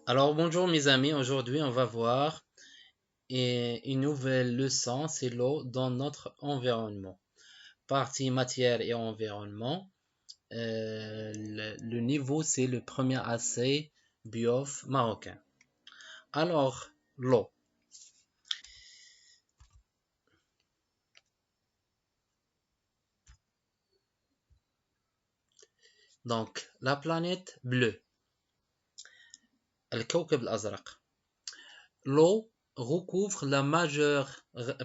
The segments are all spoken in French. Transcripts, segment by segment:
Alors bonjour mes amis, aujourd'hui on va voir une nouvelle leçon, c'est l'eau dans notre environnement. Partie matière et environnement, le niveau c'est le premier essai BIOF marocain. Alors l'eau, donc la planète bleue, الكوكب الأزرق. L'eau recouvre la majeure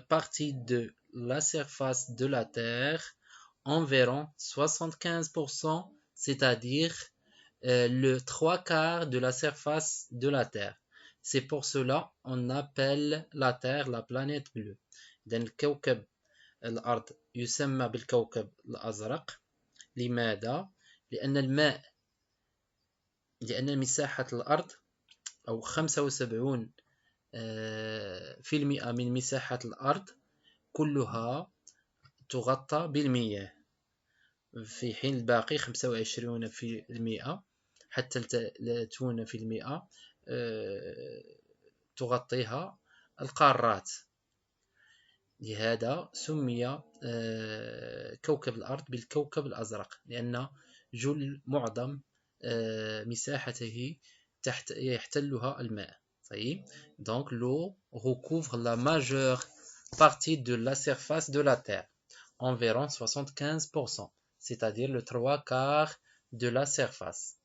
partie de la surface de la Terre, environ 75%, c'est-à-dire le trois quarts de la surface de la Terre. C'est pour cela qu'on appelle la Terre la planète bleue. إذن الكوكب الأرض يسمى بالكوكب الأزرق. لماذا؟ لأن الماء لأن مساحة الأرض أو 75 في المئة من مساحة الأرض كلها تغطى بالمياه، في حين الباقي 25% حتى 30% تغطيها القارات. لهذا سمي كوكب الأرض بالكوكب الأزرق، لأن معظم مساحته يحتلها الماء. Donc l'eau recouvre la majeure partie de la surface de la Terre, environ 75%, c'est-à-dire le trois quarts de la surface.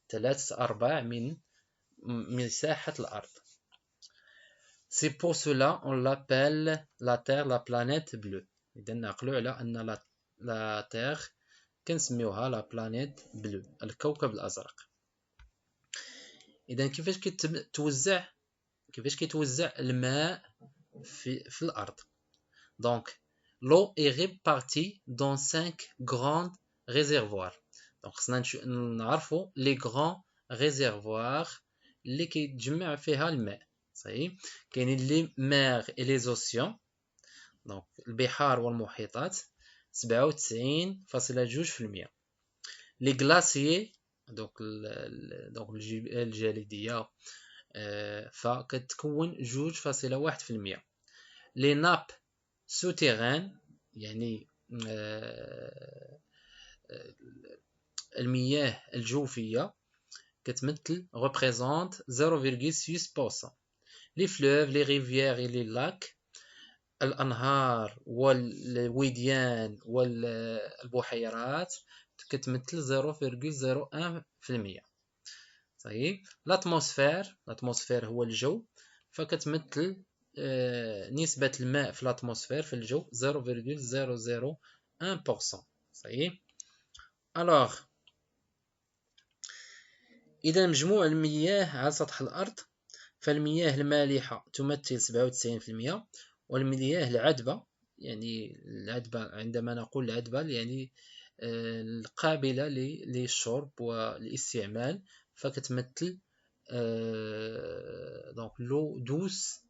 3/4 من مساحة الأرض. C'est pour cela on l'appelle la Terre la planète bleue. إذا نعقلوا على أن la Terre كنسميوها la planète bleue، الكوكب الأزرق. إذا كيفاش كيتوزع الماء في الأرض. Donc l'eau est répartie dans 5 grands réservoirs. Donc خصنا نعرفوا les grands réservoirs اللي كيتجمع فيها الماء. صحيح، كاينين لي مير et les océans. Donc البحار والمحيطات 97.2%. les glaciers donc الجليدية فكتكون 2.1%. les nappes souterraines يعني المياه الجوفية كتمثل représente 0.6%. les fleuves, les rivières et les lacs، الأنهار والوديان والبحيرات كتمثل 0.01%. صحيح. الاتموسفير هو الجو، فكتمثل نسبة الماء في الاتموسفير في الجو 0.001%. صحيح. alors إذا مجموع المياه على سطح الأرض، فالمياه المالحة تمثل 97%، والمياه العذبة يعني العذبة، عندما نقول العذبة يعني القابلة للشرب والاستعمال، فكتمثل donc l'eau douce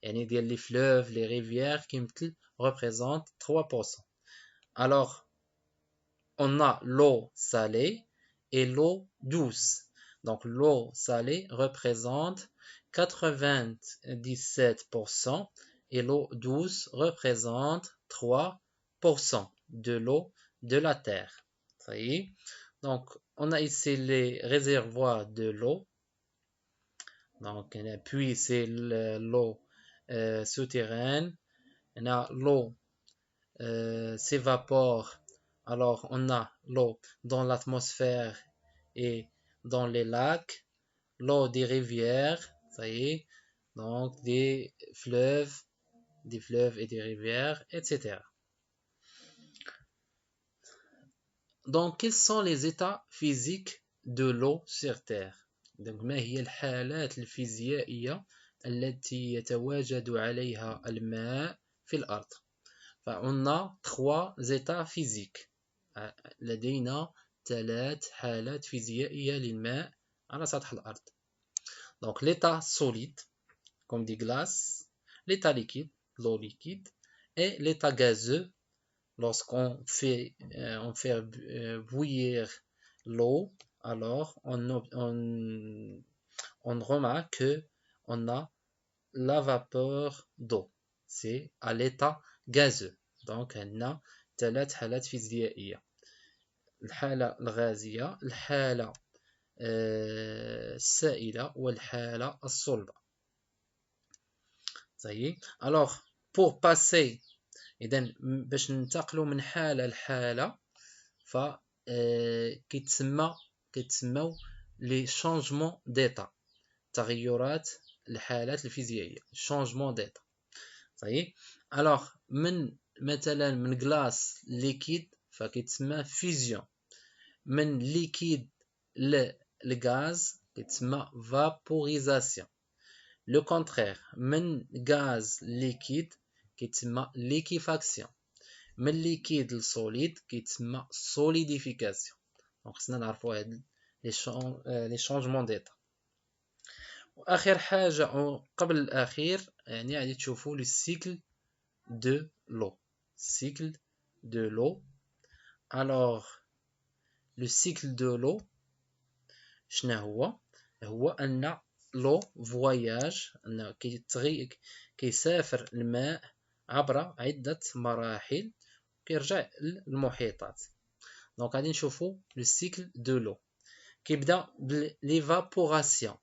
يعني ديال les fleuves les rivières كيمثل représente 3%. alors on a l'eau salée et l'eau douce. Donc l'eau salée représente 97% et l'eau douce représente 3% de l'eau de la terre. Donc on a ici les réservoirs de l'eau. Donc puis c'est l'eau souterraine. On a l'eau s'évapore. Alors on a l'eau dans l'atmosphère et dans les lacs, l'eau des rivières, ça y est, donc des fleuves et des rivières, etc. Donc quels sont les états physiques de l'eau sur Terre؟ Donc ما هي الحالات الفيزيائية التي يتواجد عليها الماء في الأرض؟ فon a 3 états physiques. لدينا 3 حالات فيزيائية للماء على سطح الأرض. Donc l'état solide, comme des glaces, l'état liquide, l'eau liquide, et l'état gazeux, lorsqu'on fait bouillir l'eau, alors on on remarque que on a la vapeur d'eau. C'est à l'état gazeux. Donc, on a ثلاث حالات فيزيائية. الحالة الغازية، الحالة السائلة والحالة الصلبة. صحيح. Alors, pour passer إذا باش ننتقلوا من حالة لحالة ف كيتسموا لي شانجمون ديتا، تغيرات الحالات الفيزيائية، شانجمون ديتا. صحيح. alors من مثلا من غلاس ليكيد فكيتسمى فيزيون، من ليكيد للغاز كيتسمى فابوريزاسيون. لو كونترير من غاز ليكيد كيتسمى ليكيفاكسيون، من ليكيد للسوليد كيتسمى سوليديفيكاسيون. دونك خصنا نعرفوا هاد لي شونجمون ديتا. واخر حاجه قبل الاخير يعني غادي تشوفوا لي سيكل دو لو. cycle de l'eau. Alors le cycle de l'eau شنو هو ان لو فواياج، ان كيسافر الماء عبر عدة مراحل كيرجع للمحيطات. دونك غادي نشوفوا لو سيكل دو لو. كيبدا بليفابوراسيون،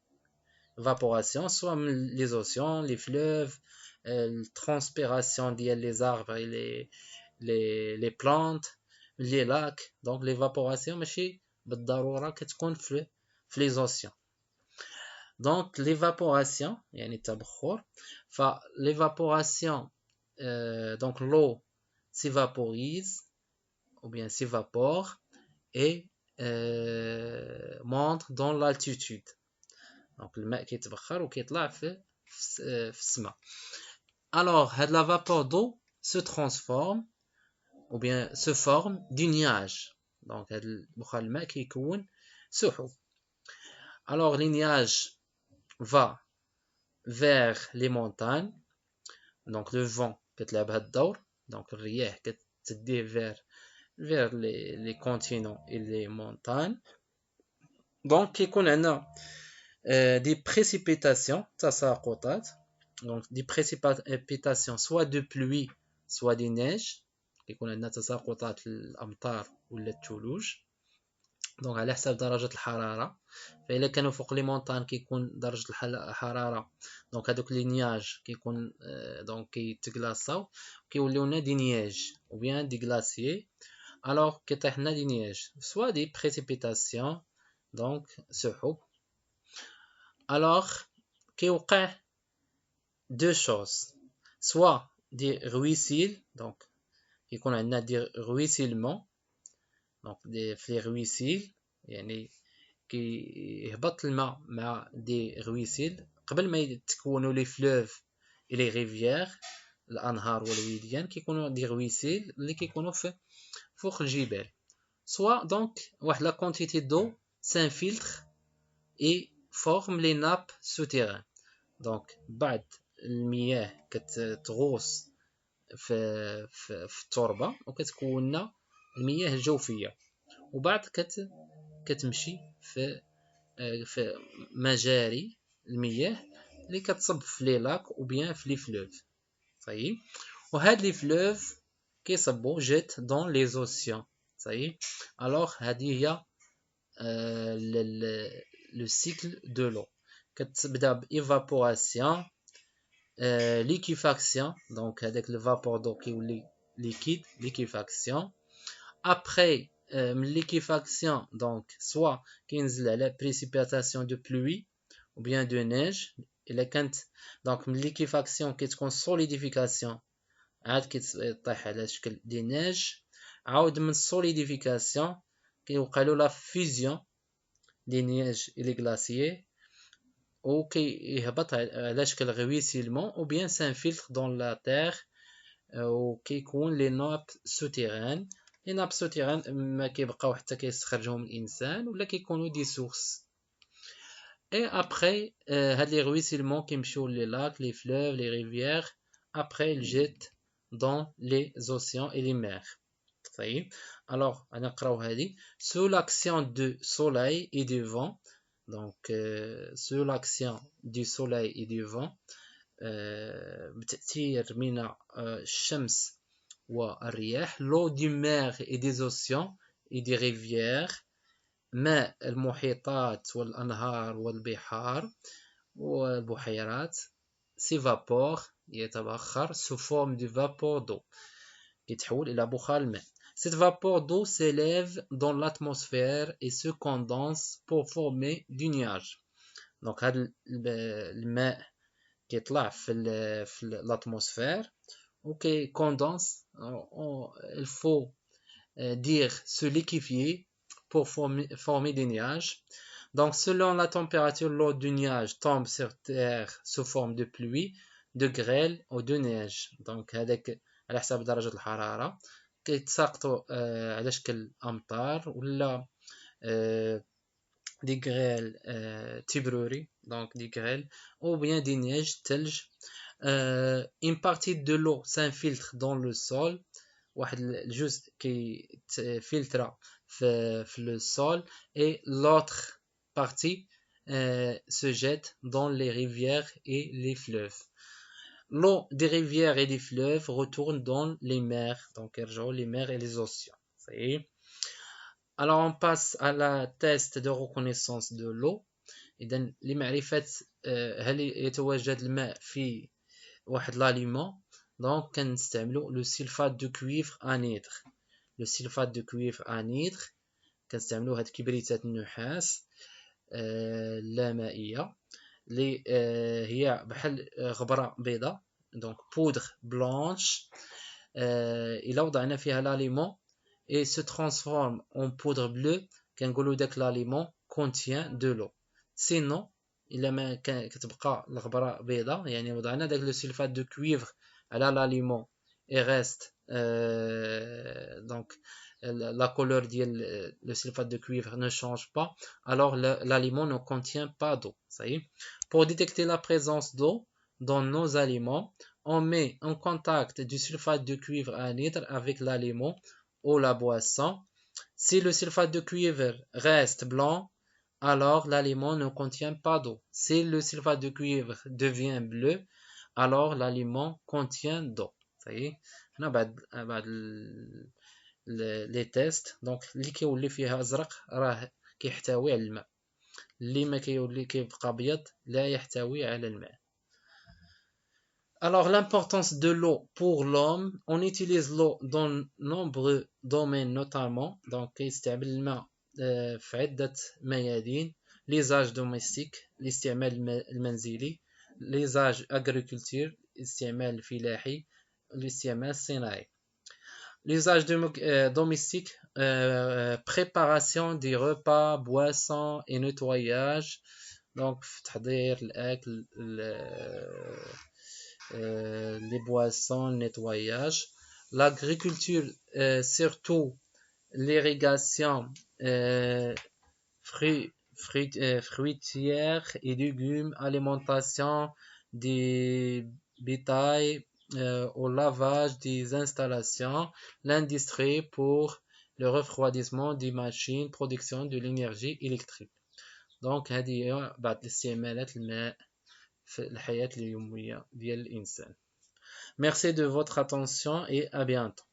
évaporation soit les océans, les fleuves, transpiration ديال les arbres et les plantes, les lacs. donc l'évaporation ماشي بالضرورة كتكون في les océans. donc l'évaporation يعني التبخر. l'évaporation donc l'eau s'évaporise ou bien s'évapore et monte dans l'altitude. donc الماء كيتبخر وكيطلع في السماء. alors هاد la vapeur d'eau se transforme ou bien se forme du nuage. donc هاد البخار الماء كيكون سحب. alors les nuages va vers les montagnes. donc le vent كتلعب هاد الدور. donc الرياح كتديه vers les continents et les montagnes. donc كيكون عندنا des précipitations تساقطات. donc des précipitations soit de pluie soit des neiges. كيكون عندنا تساقطات الامطار ولا الثلوج. donc على حسب درجة الحرارة. فإلا كانوا فوق لي مونطان كيكون درجة الحرارة donc هذوك لي نياج كيكون donc كيتغلاصاو كيوليو لنا دي نياج ou bien دي glaciers. alors كيطيح لنا دي نياج soit des précipitations donc سحب. alors كيوقع deux choses, soit des ruisseaux. donc كيكون عندنا دي ruissellements. donc des ruisseaux يعني كيهبط الماء مع دي ruisseaux قبل ما يتكونوا لي فلوف et les rivières. الانهار والوديان كيكونوا دي ruisseaux اللي كيكونوا فوق الجبال. soit donc واحد la quantité d'eau s'infiltre et forme les nappes souterraines. donc بعد المياه كتغوص في التربة وكتكون لنا المياه الجوفية وبعد كتمشي في مجاري المياه اللي كتصب في لي لاك او بيان في لي فلوف. صحيح. وهاد لي فلوف كيصبوا جيت دون لي اوسيان. صحيح. alors هذه هي لو سيكل دو لو. كتبدا بايفابوراسيون، liquéfaction donc هذاك le vapeur d'eau كيولي liquide, liquéfaction. après liquéfaction donc soit كينزل على précipitation de pluie ou bien de neige. الا كانت donc liquéfaction كتكون solidification عاد كيطيح على شكل دي نيج. عاود من solidification كيوقع له لا fusion دي نيج et les glaciers ou كيهبط على شكل ruissellement ou bien s'infiltre dans la terre ou كيكون les nappes souterraines. les nappes souterraines ما كيبقاو حتى كيستخرجهم الانسان ولا كيكونوا دي sources. et après هاد les ruissellements كيمشيو les lacs, les fleuves, les rivières. après ils jettent dans les océans et les mers. طيب. alors غنقراو هذه sous l'action de soleil et de vent. Donc sous l'action du soleil et du vent بتأثير من الشمس والرياح l'eau du mer et des océans et des rivières ماء المحيطات والأنهار والبحار والبحيرات s'évapore يتبخر sous forme de vapeur d'eau يتحول إلى بخار الماء. Cette vapeur d'eau s'élève dans l'atmosphère et se condense pour former du nuage. Donc هذا الماء كيطلع في l'atmosphère وكي condense. Il faut dire se liquéfier pour former des nuages. Donc selon la température, l'eau du nuage tombe sur terre sous forme de pluie, de grêle ou de neige. Donc هذاك على حسب درجة الحرارة كيتساقطوا على شكل أمطار ولا des grêles تبروري donc des grêles ou bien des neiges تلج. Une partie de l'eau s'infiltre dans le sol. واحد الجزء كيتفلتر في le sol et l'autre partie se jette dans les rivières et les fleuves. L'eau des rivières et des fleuves retourne dans les mers, donc les mers et les océans. Alors on passe à la test de reconnaissance de l'eau. إذن لمعرفة هل يتواجد الماء في واحد l'aliment, donc كنستعملو le sulfate de cuivre anhydre. Le sulfate de cuivre anhydre كنستعملو هاد كبريتات النحاس اللامائية اللي هي بحال غبرة بيضاء donc poudre blanche. إلا وضعنا فيها l'aliment et se transforme en poudre bleue كنقولو داك l'aliment contient de l'eau. Sinon إلا ما كتبقى الغبرة بيضاء يعني وضعنا داك لو سلفات دو كويفر على l'aliment et reste donc la couleur ديال le sulfate de cuivre ne change pas, alors l'aliment ne contient pas d'eau. Ça y est. Pour détecter la présence d'eau dans nos aliments, on met en contact du sulfate de cuivre anhydre avec l'aliment ou la boisson. Si le sulfate de cuivre reste blanc, alors l'aliment ne contient pas d'eau. Si le sulfate de cuivre devient bleu, alors l'aliment contient d'eau. Ça y est. هنا بعد لي تيست. دونك اللي كيولي فيها ازرق راه كيحتوي على الماء، اللي ما كيولي كيبقى ابيض لا يحتوي على الماء. Alors l'importance de l'eau pour l'homme, on utilise l'eau dans nombreux domaines notamment. Donc كيستعمل الماء في عدة ميادين. l'usage domestique الاستعمال المنزلي، l'usage agriculture الاستعمال الفلاحي، الاستعمال الصناعي. L'usage domestique, préparation des repas, boissons et nettoyage. Donc تحضير الأكل les boissons, nettoyage. L'agriculture, surtout l'irrigation fruitière et légumes, alimentation des bétails, au lavage des installations, l'industrie pour le refroidissement des machines, production de l'énergie électrique. Donc هذه هي بعض الاستعمالات الماء في الحياة اليومية ديال الإنسان. Merci de votre attention et à bientôt.